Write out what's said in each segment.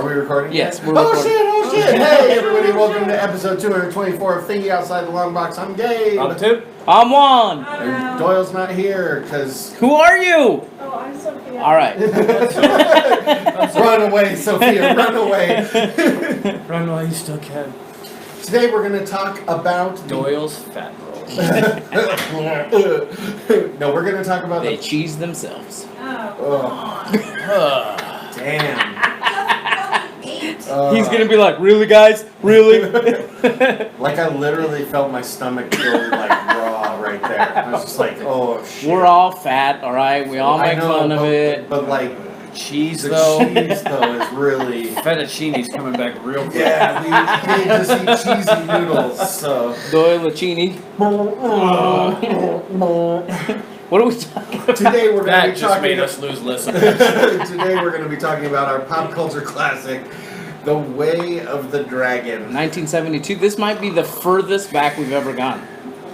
Are we recording? Yes, yet? we're recording. Oh shit! Hey everybody, welcome to episode 224 of Thingy Outside the Longbox. I'm Gabe. I'm Tip. I'm Juan. And Doyle's not here because. Who are you? Oh, I'm Sophia. All right. Run away, Sophia! Run away! Run while you still can. Today we're going to talk about Doyle's fat roll. No, we're going to talk about They cheese themselves. Oh, damn. He's gonna be like, really, guys? Really? Like I literally felt my stomach go like raw right there. I was just like, oh shit. We're all fat, all right? We all make fun of it. But like Cheese, the though. cheese though is really. Fettuccine's coming back real quick. Yeah, we just eat cheesy noodles. So. Doyle-chini. What are we talking about? Today we're going to That be just talking. made us lose listeners. Today we're going to be talking about our pop culture classic, The Way of the Dragon. 1972. This might be the furthest back we've ever gone.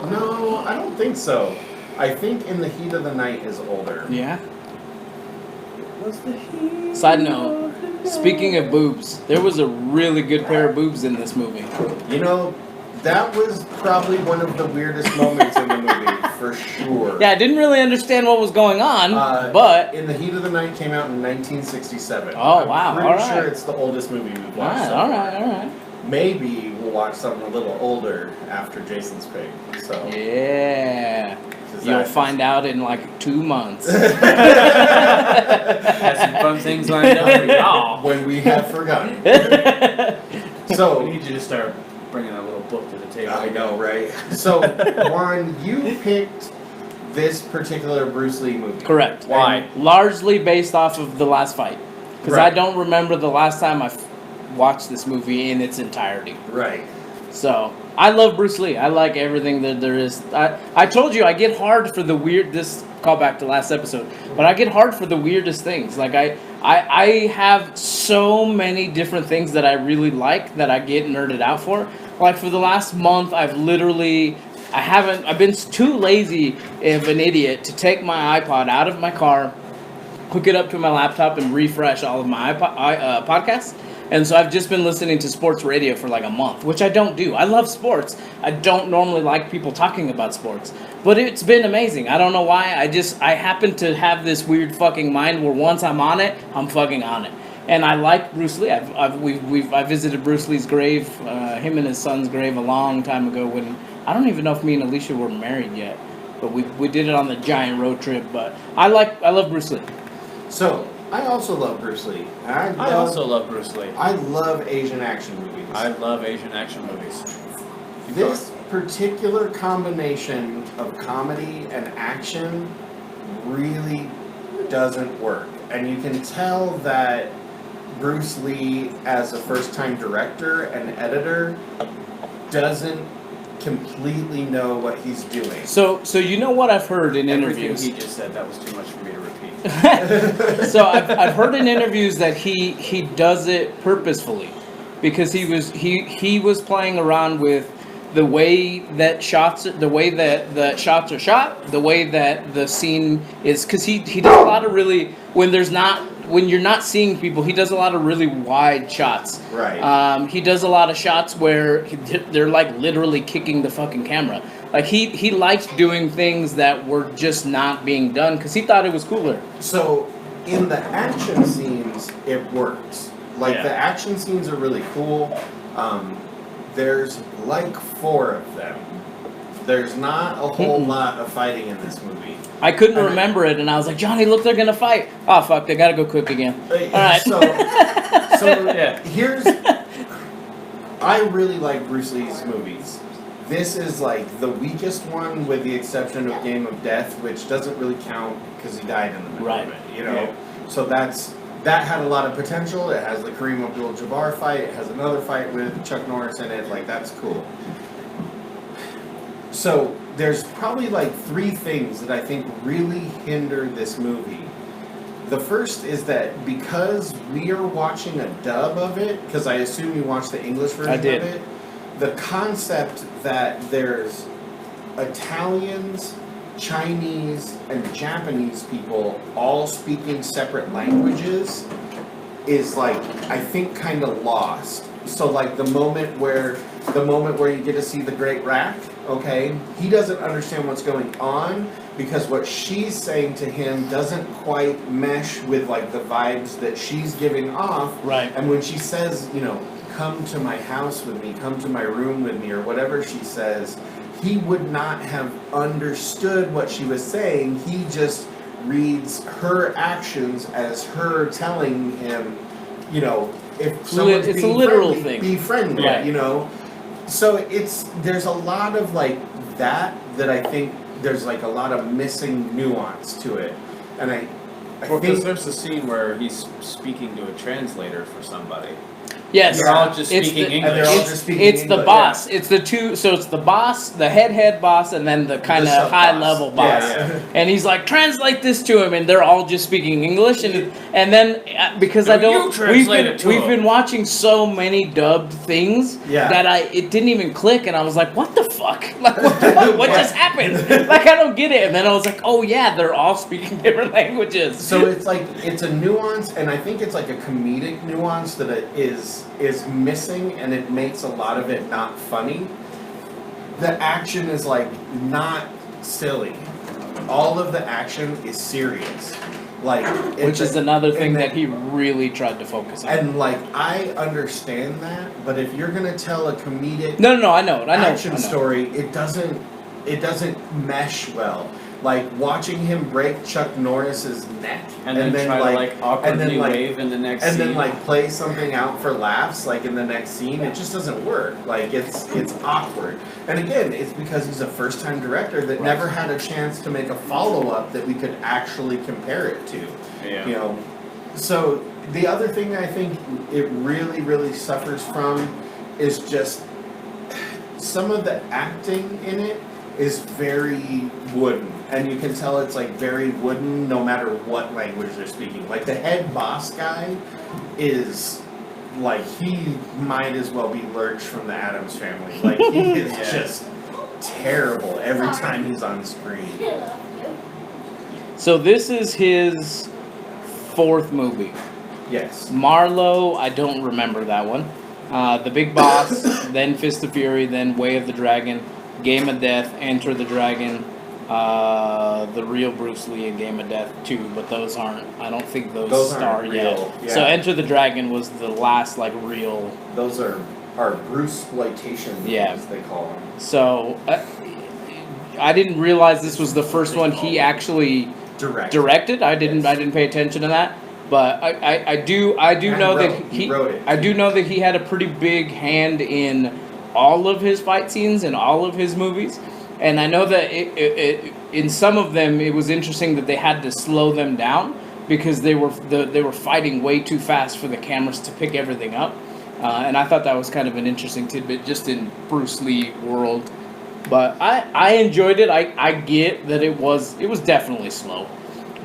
No, I don't think so. I think In the Heat of the Night is older. Yeah? Side note, speaking of boobs, there was a really good pair of boobs in this movie. You know, that was probably one of the weirdest moments in the movie, for sure. Yeah, I didn't really understand what was going on, but... In the Heat of the Night came out in 1967. Oh, I'm wow, pretty alright. sure it's the oldest movie we've watched. so all far. right. Maybe we'll watch something a little older after Jason's Pig. So Yeah. 'cause You'll that- find out in like 2 months. Had some fun things lined up for y'all. when we have forgotten. We So need you to start bringing that little book to the table. I know, right? So Juan, you picked this particular Bruce Lee movie. Correct. Why? Largely based off of the last fight. Because I Right. don't remember the last time I watched this movie in its entirety. Right. So, I love Bruce Lee. I like everything that there is. I told you, I get hard for the weird, this callback to last episode, but I get hard for the weirdest things. Like, I have so many different things that I really like that I get nerded out for. Like, for the last month, I've been too lazy of an idiot to take my iPod out of my car, hook it up to my laptop, and refresh all of my podcasts. And so I've just been listening to sports radio for like a month, which I don't do. I love sports. I don't normally like people talking about sports. But it's been amazing. I don't know why. I happen to have this weird fucking mind where once I'm on it, I'm fucking on it. And I like Bruce Lee. I visited Bruce Lee's grave, him and his son's grave a long time ago when, I don't even know if me and Alicia were married yet. But we did it on the giant road trip. But I love Bruce Lee. So I also love Bruce Lee. I also love Bruce Lee. I love Asian action movies. I love Asian action movies. This particular combination of comedy and action really doesn't work. And you can tell that Bruce Lee, as a first-time director and editor, doesn't completely know what he's doing. So you know what I've heard in Everything interviews. he just said, that was too much for me to repeat. So I've heard in interviews that he does it purposefully, because he was playing around with the way that the shots are shot, the way that the scene is, because he does a lot of really, when you're not seeing people, he does a lot of really wide shots. Right. He does a lot of shots where they're like literally kicking the fucking camera. Like he liked doing things that were just not being done because he thought it was cooler. So, in the action scenes, it works. Like, Yeah. the action scenes are really cool. There's like 4 of them. There's not a whole lot of fighting in this movie. I couldn't remember it, and I was like, Johnny, look, they're gonna fight. Oh fuck, they gotta go cook again. All right. So Yeah. I really like Bruce Lee's movies. This is like the weakest one, with the exception of Game of Death, which doesn't really count because he died in the middle Right. of it. You know, Yeah. so that had a lot of potential. It has the Kareem Abdul-Jabbar fight. It has another fight with Chuck Norris in it. Like, that's cool. So there's probably like 3 things that I think really hinder this movie. The first is that because we are watching a dub of it, because I assume you watched the English version I did. of it, the concept that there's Italians, Chinese, and Japanese people all speaking separate languages is like, I think, kind of lost. So like the moment where you get to see the Great Rack, okay, he doesn't understand what's going on because what she's saying to him doesn't quite mesh with like the vibes that she's giving off. Right. And when she says, you know, come to my house with me, come to my room with me, or whatever she says, he would not have understood what she was saying. He just reads her actions as her telling him, you know, if someone's it's being a literal friendly, thing. be friendly, Right. you know. So there's a lot of like that I think there's like a lot of missing nuance to it, and I Well, because think there's a scene where he's speaking to a translator for somebody. Yes. They're all just It's speaking the- English. and they're all It's, just speaking it's the English. boss. It's the two. So it's the boss, the head boss, and then the kind The of sub-boss. high level boss. Yeah. And he's like, translate this to him, and they're all just speaking English. And then because No, I don't, you translate it to we've him. been watching so many dubbed things Yeah. that it didn't even click, and I was like, what the fuck? Like what just happened? Like I don't get it. And then I was like, oh yeah, they're all speaking different languages. So it's like it's a nuance, and I think it's like a comedic nuance that it is missing, and it makes a lot of it not funny. The action is like not silly. All of the action is serious. Like Which is another thing and that he really tried to focus on. And like I understand that, but if you're gonna tell a comedic No, I know it. I know. action story, it doesn't mesh well. Like watching him break Chuck Norris's neck And then try to like awkwardly like, wave in the next and scene. then like play something out for laughs like in the next scene. It just doesn't work. Like it's awkward. And again, it's because he's a first time director that never had a chance to make a follow up that we could actually compare it to. Yeah. You know. So the other thing I think it really, really suffers from is just some of the acting in it is very wooden, and you can tell it's like very wooden no matter what language they're speaking. Like the head boss guy is like, he might as well be Lurch from the Addams Family. Like he is just terrible every time he's on screen. So this is his fourth movie. Yes. Marlowe, I don't remember that one. The Big Boss, then Fist of Fury, then Way of the Dragon, Game of Death, Enter the Dragon, the real Bruce Lee and Game of Death too, but those aren't, I don't think those Those star aren't yet. real, yeah. So Enter the Dragon was the last like real. Those are Bruce-exploitation movies, Yeah. they call them. So I didn't realize this was the first one he actually directed. I didn't pay attention to that. But I do know that he wrote it. I do know that he had a pretty big hand in all of his fight scenes in all of his movies, and I know that in some of them it was interesting that they had to slow them down because they were fighting way too fast for the cameras to pick everything up, and I thought that was kind of an interesting tidbit just in Bruce Lee world. But I enjoyed it. I get that it was definitely slow.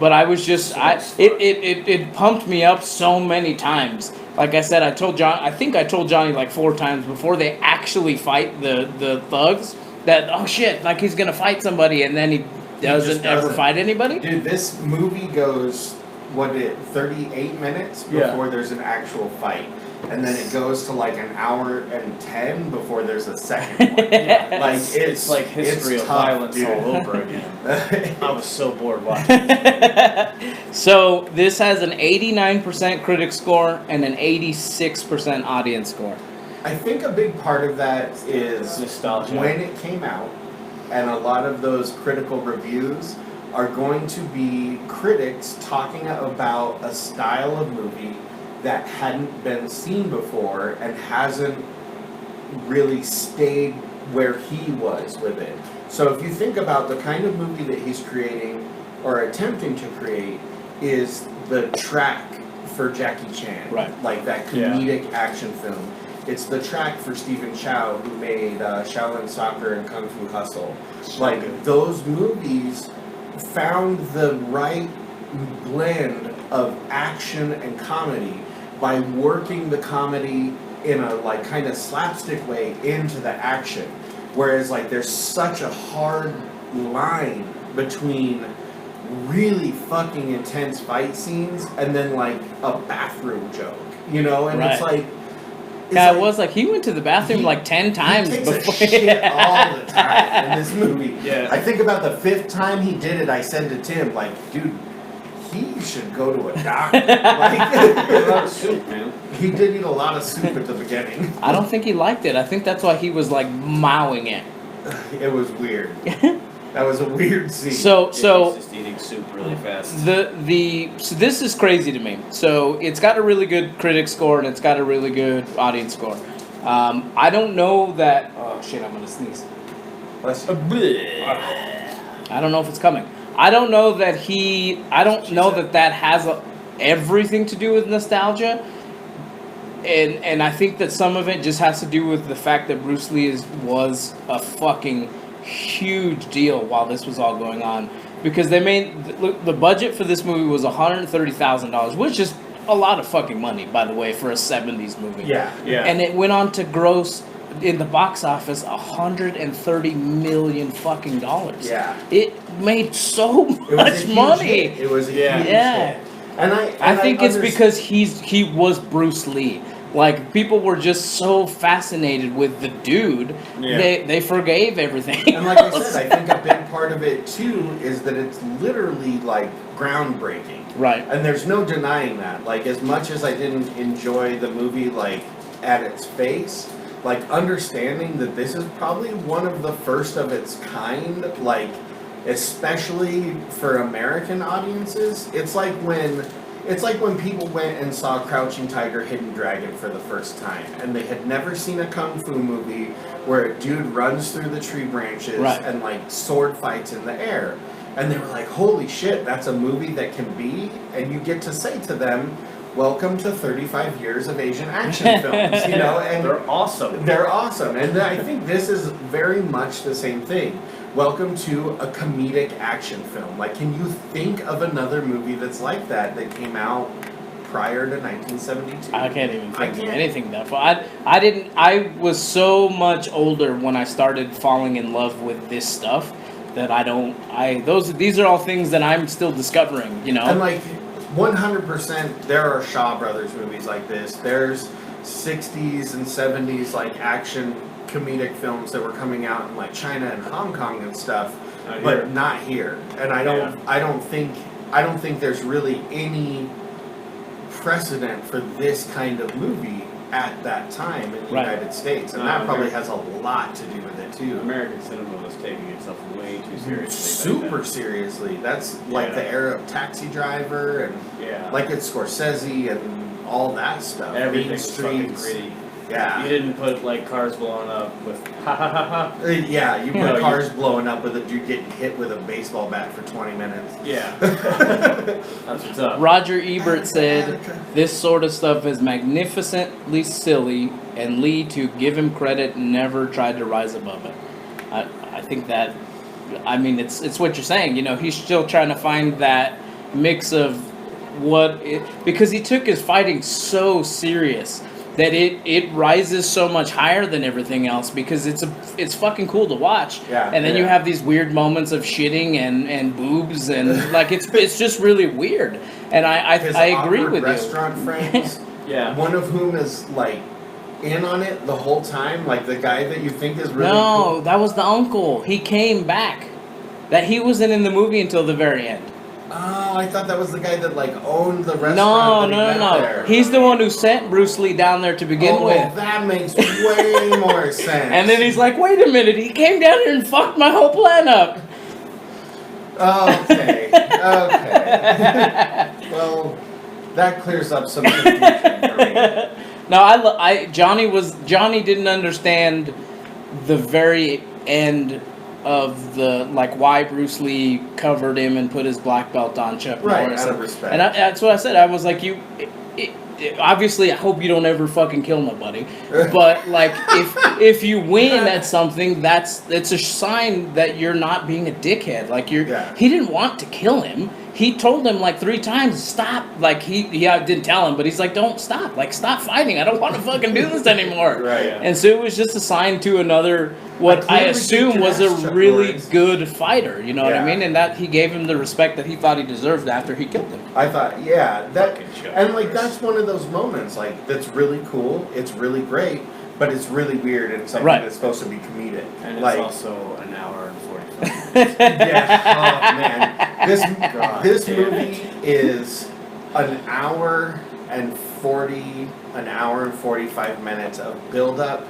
But I was just, it pumped me up so many times. Like I said, I think I told Johnny like 4 times before they actually fight the thugs that, oh shit, like he's gonna fight somebody, and then he doesn't ever fight anybody. Dude, this movie goes, 38 minutes before there's an actual fight. And then it goes to like an hour and 10 before there's a second one. Like it's like history of tough, violence dude. all over again. I was so bored watching it. So this has an 89% critic score and an 86% audience score. I think a big part of that is Nostalgia. when it came out, and a lot of those critical reviews are going to be critics talking about a style of movie that hadn't been seen before and hasn't really stayed where he was with it. So if you think about the kind of movie that he's creating or attempting to create is the track for Jackie Chan. Right. Like that comedic action film. It's the track for Stephen Chow, who made Shaolin Soccer and Kung Fu Hustle. Like those movies found the right blend of action and comedy by working the comedy in a like kind of slapstick way into the action. Whereas like there's such a hard line between really fucking intense fight scenes and then like a bathroom joke, you know, and Right. it's like. Yeah, it was like he went to the bathroom like 10 times he takes before. a shit all the time in this movie. Yeah. I think about the 5th time he did it, I said to Tim, like, dude, he should go to a doctor. A lot Like, of soup, man. he did eat a lot of soup at the beginning. I don't think he liked it. I think that's why he was like mowing it. It was weird. That was a weird scene. So He's just eating soup really fast. so this is crazy to me. So it's got a really good critic score and it's got a really good audience score. I don't know that. Oh shit! I'm gonna sneeze. Bless Uh, you. I don't know if it's coming. I don't know that I don't know that has everything to do with nostalgia. And I think that some of it just has to do with the fact that Bruce Lee was a fucking huge deal while this was all going on. Because they made, the budget for this movie was $130,000, which is a lot of fucking money, by the way, for a 70s movie. Yeah. Yeah. And it went on to gross, in the box office, $130 million fucking dollars. Yeah. It made so It was a much huge money. hit. It was a Yeah. huge Yeah. hit. And I think it's understand- because he was Bruce Lee. Like, people were just so fascinated with the dude, Yeah. they forgave everything. And like I else. said, I think a big part of it too is that it's literally like groundbreaking. Right. And there's no denying that. Like, as much as I didn't enjoy the movie like at its face, like understanding that this is probably one of the first of its kind, like especially for American audiences, it's like when people went and saw Crouching Tiger, Hidden Dragon for the first time, and they had never seen a kung fu movie where a dude runs through the tree branches Right. and like sword fights in the air. And they were like, holy shit, that's a movie that can be, and you get to say to them, welcome to 35 years of Asian action films, you know, and They're awesome. they're awesome. And I think this is very much the same thing. Welcome to a comedic action film. Like, can you think of another movie that's like that came out prior to 1972? I can't even I think of can't. anything that far. I was so much older when I started falling in love with this stuff that these are all things that I'm still discovering, you know? And like 100%, there are Shaw Brothers movies like this. There's 60s and 70s like action comedic films that were coming out in like China and Hong Kong and stuff, Not but here. not here. And I don't think there's really any precedent for this kind of movie at that time in the Right. United States, and No, that probably America- has a lot to do with it too. American cinema was taking itself way too seriously. Super back seriously. That's like Yeah. the era of Taxi Driver and then. Yeah. like it's Scorsese and all that stuff. Everything Main was fucking Streets. gritty. Yeah. You didn't put like cars blowing up with ha ha ha ha. Yeah, you put No, you- cars blowing up with a dude getting hit with a baseball bat for 20 minutes. Yeah. That's what's up. Roger Ebert said, this sort of stuff is magnificently silly, and Lee, to give him credit, never tried to rise above it. I think that, I mean, it's what you're saying, you know, he's still trying to find that mix of because he took his fighting so serious that it rises so much higher than everything else because it's fucking cool to watch. Yeah, And then you yeah. have these weird moments of shitting and boobs and like it's just really weird. And His I agree awkward with you. restaurant friends, Yeah. one of whom is like in on it the whole time, like the guy that you think is really No, cool. that was the uncle. He came back. That he wasn't in the movie until the very end. Oh, I thought that was the guy that like owned the restaurant. No, that he no, met no, there. no. He's the one who sent Bruce Lee down there to begin Oh, with. that makes way more sense. And then he's like, wait a minute, he came down here and fucked my whole plan up. Okay. Well, that clears up some confusion for me. No, Johnny didn't understand the very end of the, like, why Bruce Lee covered him and put his black belt on Chuck Right, Norris. out of respect. And that's what I said. I was like, obviously, I hope you don't ever fucking kill nobody. But like, if you win at something, it's a sign that you're not being a dickhead. Like Yeah. he didn't want to kill him. he told him like 3 times, stop. Like he didn't tell him, but he's like, don't stop. Like stop fighting. I don't want to fucking do this anymore. Right. Yeah. And so it was just a sign to another, what I assume was a really good fighter. You know what I mean? And that he gave him the respect that he thought he deserved after he killed him. I thought, yeah, that, Fucking Chuck and like Norris. that's one of those moments, like that's really cool. It's really great, but it's really weird and something Right. that's supposed to be comedic. And like, it's also an hour and 45 minutes. yeah, oh man, God this damn movie is an hour and 45 minutes of build up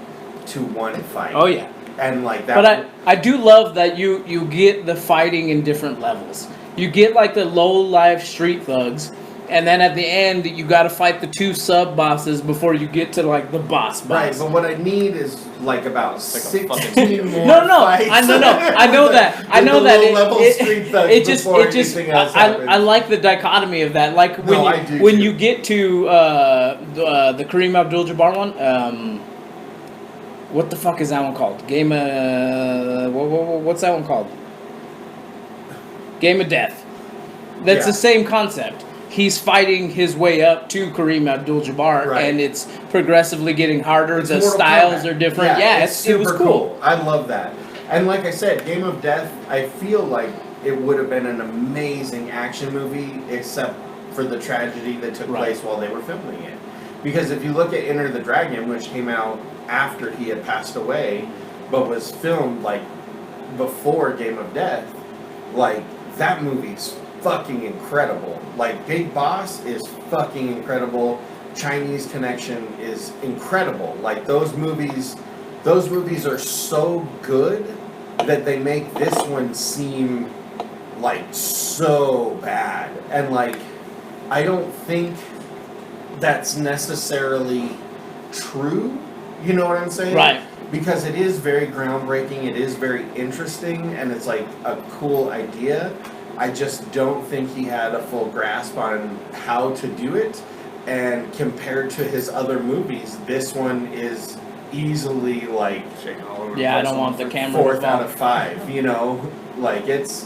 to one fight. Oh yeah. And like that. But I do love that you get the fighting in different levels. You get like the low life street thugs, and then at the end you got to fight the 2 sub bosses before you get to like the boss. Right, but what I need is like about Like a 16 fucking- more No, fights. I know that. I know that. It just, I like the dichotomy of that. Like when I do when too. you get to the Kareem Abdul-Jabbar one. What the fuck is that one called? Game of what's that one called? Game of Death. That's Yeah. the same concept. He's fighting his way up to Kareem Abdul-Jabbar, Right. and it's progressively getting harder. It's the Mortal styles Kombat. are different. Yeah, it was super cool. I love that. And like I said, Game of Death, I feel like it would have been an amazing action movie, except for the tragedy that took Right. place while they were filming it. Because if you look at Enter the Dragon, which came out after he had passed away, but was filmed like before Game of Death, like that movie's fucking incredible. Like Big Boss is fucking incredible. Chinese Connection is incredible. Like those movies are so good that they make this one seem like so bad. And like I don't think that's necessarily true. You know what I'm saying? Right. Because it is very groundbreaking, it is very interesting, and it's like a cool idea. I just don't think he had a full grasp on how to do it. And compared to his other movies, this one is easily like Shaking all over Yeah, I the place. don't want the camera 4th out involved. of 5, you know? Like it's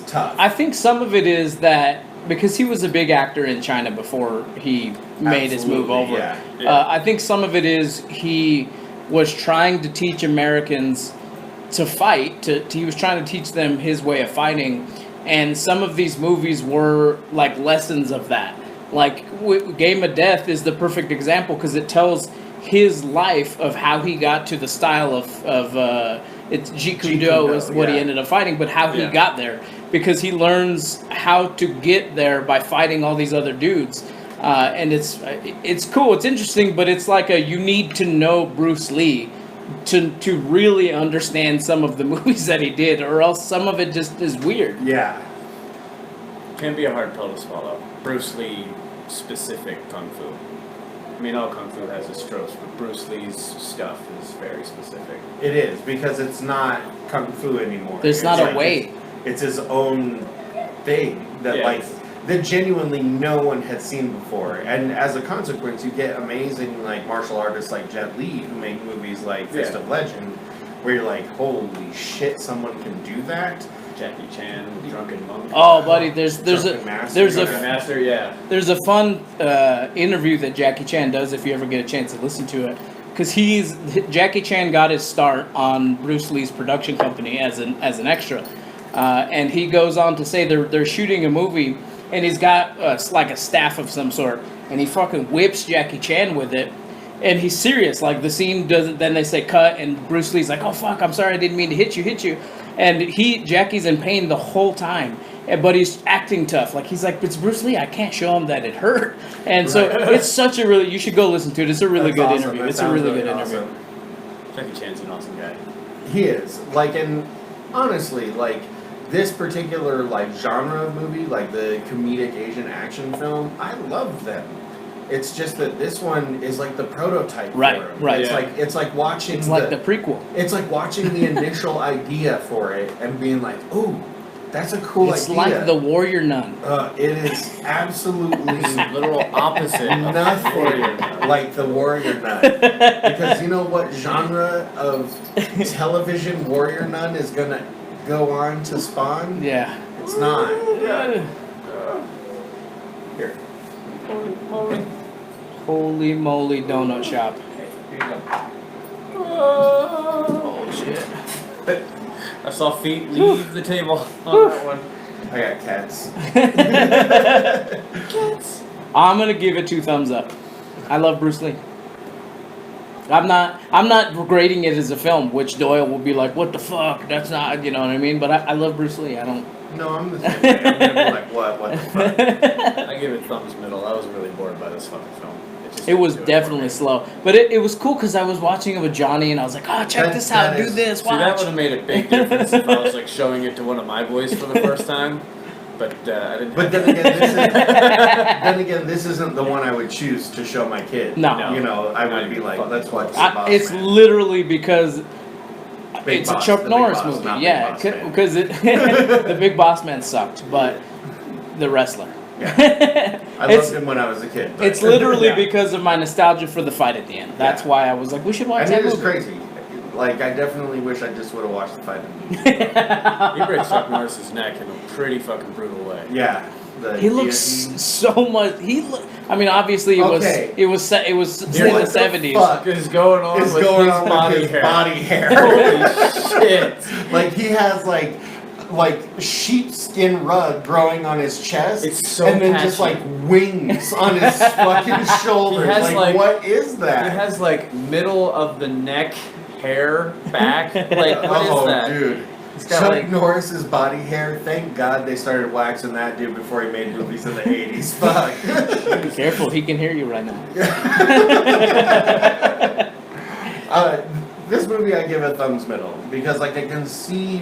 tough. I think some of it is that because he was a big actor in China before he made his move Absolutely, over. yeah. I think some of it is he was trying to teach Americans to fight. He was trying to teach them his way of fighting, and some of these movies were like lessons of that. Like Game of Death is the perfect example because it tells his life of how he got to the style of it's Jeet Kune Do is what he yeah. ended up fighting, but how he Yeah. got there because he learns how to get there by fighting all these other dudes. And it's cool, it's interesting, but it's like you need to know Bruce Lee to really understand some of the movies that he did, or else some of it just is weird. Yeah. Can be a hard pill to swallow. Bruce Lee specific kung fu. I mean, all kung fu has its tropes, but Bruce Lee's stuff is very specific. It is, because it's not kung fu anymore. There's It's not a like way. It's his own thing that Yeah. like that genuinely no one had seen before. And as a consequence, you get amazing like martial artists like Jet Li who make movies like Fist Yeah. of Legend, where you're like, holy shit, someone can do that. Jackie Chan, Drunken Monk. Oh, buddy, there's Drunken Master, there's Drunken a Master, yeah. there's a fun interview that Jackie Chan does if you ever get a chance to listen to it, because Jackie Chan got his start on Bruce Lee's production company as an extra, and he goes on to say they're shooting a movie and he's got like a staff of some sort, and he fucking whips Jackie Chan with it. And he's serious, like the scene doesn't. Then they say cut, and Bruce Lee's like, "Oh fuck, I'm sorry, I didn't mean to hit you." And Jackie's in pain the whole time, but he's acting tough. Like he's like, "But it's Bruce Lee, I can't show him that it hurt." And so Right. it's such a you should go listen to it. It's a really That's good awesome. interview. That It's a sounds really good interview. awesome. Jackie Chan's an awesome guy. He is. Like, and honestly, like, this particular, like, genre of movie, like the comedic Asian action film, I love them. It's just that this one is like the prototype Right, for him. right. It's Yeah. like watching It's like the prequel. it's like watching the initial idea for it and being like, ooh, that's a cool It's idea. like the Warrior Nun. It is absolutely Literal opposite of nothing Warrior Nun. like the Warrior Nun. Because you know what genre of television Warrior Nun is gonna go on to spawn? Yeah. It's not. Here. Holy moly, donut shop. Here you go. Oh shit. I saw feet leave the table on that one. I got cats. Cats. I'm gonna give it 2 thumbs up. I love Bruce Lee. I'm not grading it as a film, which Doyle will be like, what the fuck? That's not, you know what I mean? But I love Bruce Lee. I don't. No, I'm the same way. I'm gonna be like, what the fuck? I give it thumbs middle. I was really bored by this fucking film. It was definitely slow, but it was cool because I was watching it with Johnny and I was like, oh, check this out, do this, See, that watch. would have made a big difference if I was like showing it to one of my boys for the first time. But I didn't. But then again, this isn't the one I would choose to show my kid. No. You know, I would be like, let's watch the Boss It's Man. literally because Big it's Boss, a Chuck the Big Norris Boss, movie. not Big Yeah, Boss Man. because the Big Boss Man sucked, but the wrestler. Yeah. I It's- loved him when I was a kid. but- It's literally Yeah. because of my nostalgia for the fight at the end. That's Yeah. why I was like, we should watch And that it is movie. crazy. Like, I definitely wish I just would have watched the fight. He breaks Chuck Norris's neck in a pretty fucking brutal way. Yeah. The He looks guillotine. so much. I mean, obviously it Okay. was set in What the the 70s. fuck What is going on is with going his on body with his hair? body hair? Holy shit! Like, he has like sheepskin rug growing on his chest, It's so and then patchy. just like wings on his fucking shoulders. He has, like- what is that? He has like middle of the neck hair back. Like what is that? Dude. He's got Chuck like Norris's body hair, thank God they started waxing that dude before he made movies in the 80s. Fuck. Be careful, he can hear you right now. This movie I give a thumbs middle because like I can see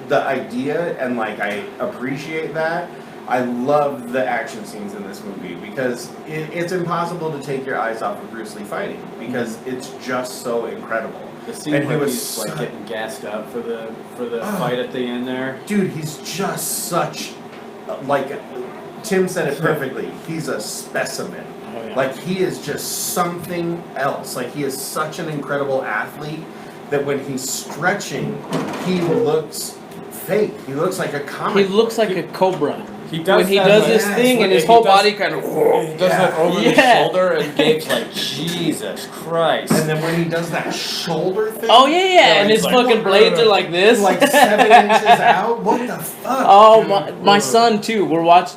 the idea and like I appreciate that. I love the action scenes in this movie because it's impossible to take your eyes off of Bruce Lee fighting because it's just so incredible. the scene And he where was he's like so- getting gassed up for the Oh. fight at the end there. Dude, he's just such like Tim said it perfectly. He's a specimen. Oh, yeah. Like he is just something else. Like he is such an incredible athlete that when he's stretching, he looks fake. He looks like a comic. He looks like a cobra. He does When he that, does like- this Yes, thing when and his he whole does- body kind of. He does that over his Yeah. shoulder, and Gabe's like, Jesus Christ. And then when he does that shoulder thing, Oh yeah, and he's his like, fucking blades are like this. like 7 inches out. What the fuck? Oh dude? my son too.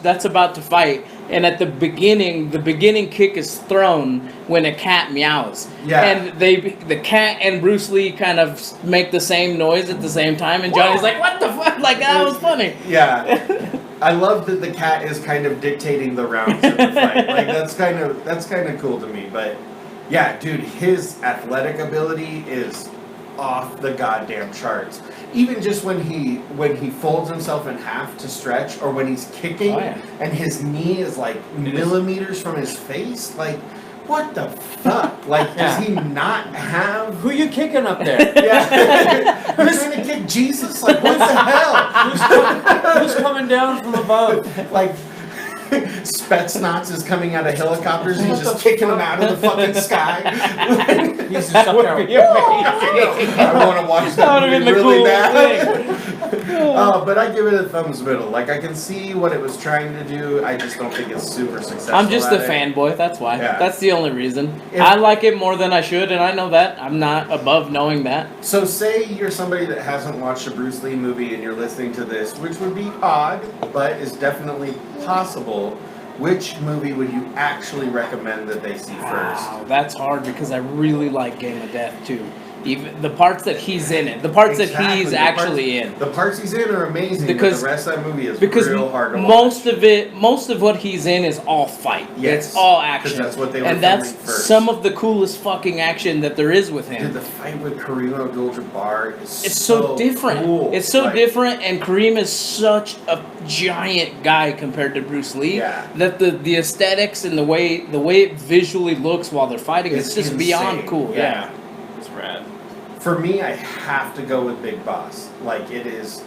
That's about to fight, and at the beginning kick is thrown when a cat meows. Yeah. And the cat and Bruce Lee kind of make the same noise at the same time, and Johnny's like, "What the fuck?" Like that was funny. Yeah. I love that the cat is kind of dictating the rounds of the fight. Like that's kind of cool to me. But yeah, dude, his athletic ability is off the goddamn charts. Even just when he folds himself in half to stretch, or when he's kicking Oh, yeah. and his knee is like millimeters from his face, like what the fuck? Like does he not have? Who you kicking up there? Yeah, you're trying to kick Jesus? Like what the hell? Who's coming down from above? Like Spetsnaz is coming out of helicopters and he's just kicking them out of the fucking sky. He's just up there. I want to watch That that would have movie been the really coolest bad. thing. But I give it a thumbs middle. Like I can see what it was trying to do. I just don't think it's super successful. I'm just at a it. fanboy. That's why. Yeah. That's the only reason. If- I like it more than I should, and I know that. I'm not above knowing that. So say you're somebody that hasn't watched a Bruce Lee movie and you're listening to this, which would be odd, but is definitely possible. Which movie would you actually recommend that they see first? Wow, that's hard because I really like Game of Death too. Even the parts that he's in it, the parts Exactly, that he's the actually parts- in. The parts he's in are amazing, Because- but the rest of that movie is Because real hard to watch. most of what he's in is all fight. Yes, It's all 'cause action. that's what they were and that's filming first. some of the coolest fucking action that there is with Dude, him. the fight with Kareem Abdul-Jabbar is It's so different. Cool. It's so Like, different, and Kareem is such a giant guy compared to Bruce Lee. Yeah. That the aesthetics and the way it visually looks while they're fighting, it's just insane. beyond cool. Yeah. It's rad. For me, I have to go with Big Boss. Like, it is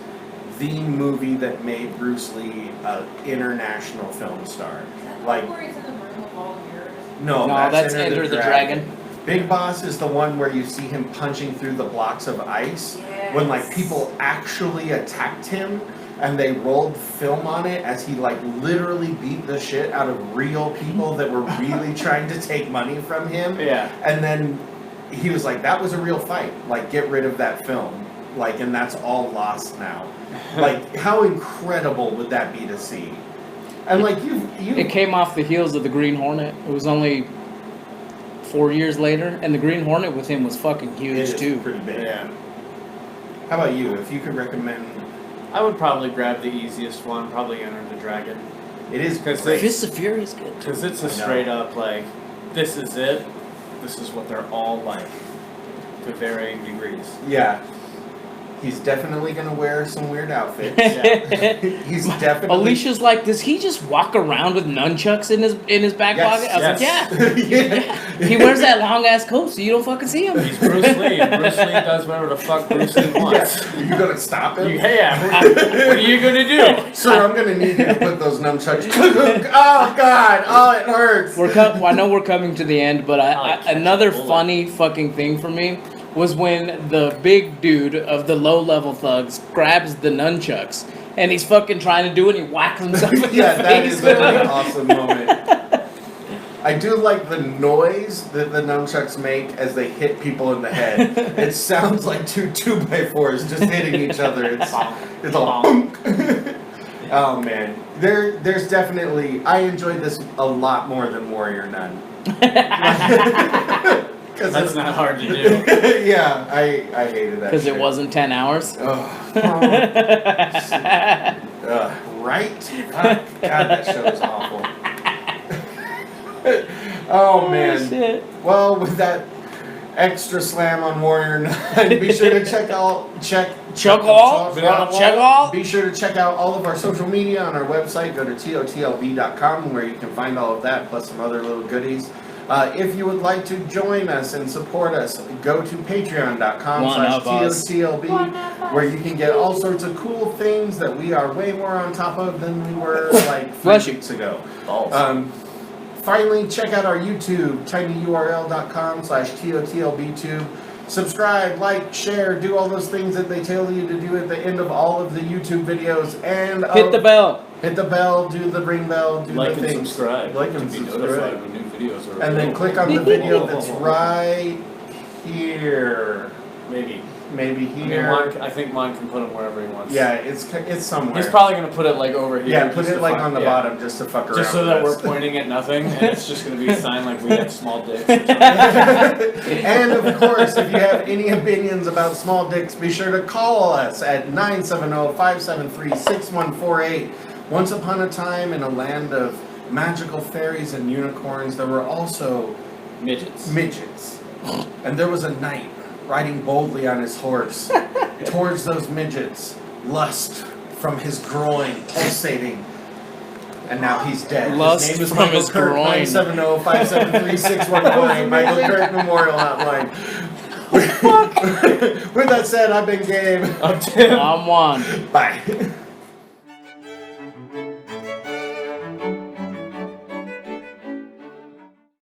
the movie that made Bruce Lee an international film star. Like, where he's in the room with all the mirrors. no, No, that's Enter the Dragon. Big Boss is the one where you see him punching through the blocks of ice when like Yes. people actually attacked him and they rolled film on it as he like literally beat the shit out of real people that were really trying to take money from him. Yeah. And then he was like, that was a real fight. Like, get rid of that film. Like, and that's all lost now. Like, how incredible would that be to see? And like It came off the heels of the Green Hornet. It was only 4 years later, and the Green Hornet with him was fucking it huge is too. pretty big. Yeah. How about you? If you could recommend, I would probably grab the easiest one, probably Enter the Dragon. it is Because great. Fist of Fury is good. Because it's a I know. straight up, like, this is it. This is what they're all like, to varying degrees. Yeah. He's definitely gonna wear some weird outfits. Yeah. He's definitely. Alicia's like, does he just walk around with nunchucks in his back Yes, pocket? I was like, yeah. He wears that long ass coat so you don't fucking see him. He's Bruce Lee, and Bruce Lee does whatever the fuck Bruce Lee wants. Yeah. You gonna stop him? Yeah, what are you gonna do? Sir, I'm gonna need you to put those nunchucks. Oh God! Oh, it hurts. I know we're coming to the end, but another bullet. funny fucking thing for me was when the big dude of the low level thugs grabs the nunchucks and he's fucking trying to do it and he whacks himself in Yeah, the that face is with an it. awesome moment. I do like the noise that the nunchucks make as they hit people in the head. It sounds like two 2x4s just hitting each other. It's all boom. Oh man, there's definitely. I enjoyed this a lot more than Warrior Nun. That's not hard to do. Yeah, I hated that. Because it shit. wasn't 10 hours. Ugh. Right? God, that show is awful. Oh man. Shit. Well, with that extra slam on Warrior 9, be sure to check all. Be sure to check out all of our social media on our website. Go to TOTLB.com where you can find all of that plus some other little goodies. If you would like to join us and support us, go to patreon.com/TOTLB where you can get all sorts of cool things that we are way more on top of than we were like 3 weeks ago. Finally, check out our YouTube, tinyurl.com/TOTLBtube. Subscribe, like, share, do all those things that they tell you to do at the end of all of the YouTube videos. And Hit the bell. Hit the bell, do the ring bell, do Like the and things. subscribe. Like and to be subscribe. notified when new videos are And then available. click on the video that's right here. Maybe I mean, here. I think Mon can put them wherever he wants. Yeah, it's somewhere. He's probably gonna put it like over here. Yeah, put just it to like fuck- on the yeah. bottom just to fuck around. Just so that with we're us. pointing at nothing, and it's just going to be a sign like we have small dicks. Or something. And of course, if you have any opinions about small dicks, be sure to call us at 970-573-6148. Once upon a time, in a land of magical fairies and unicorns, there were also Midgets. midgets. And there was a knight riding boldly on his horse towards those midgets, lust from his groin pulsating. And now he's dead. Lust his name is from Michael his Kirk, groin. 970-573-6148, Michael Kirk Memorial Hotline. With that said, I've been Gabe. I'm Tim. I'm one. Bye.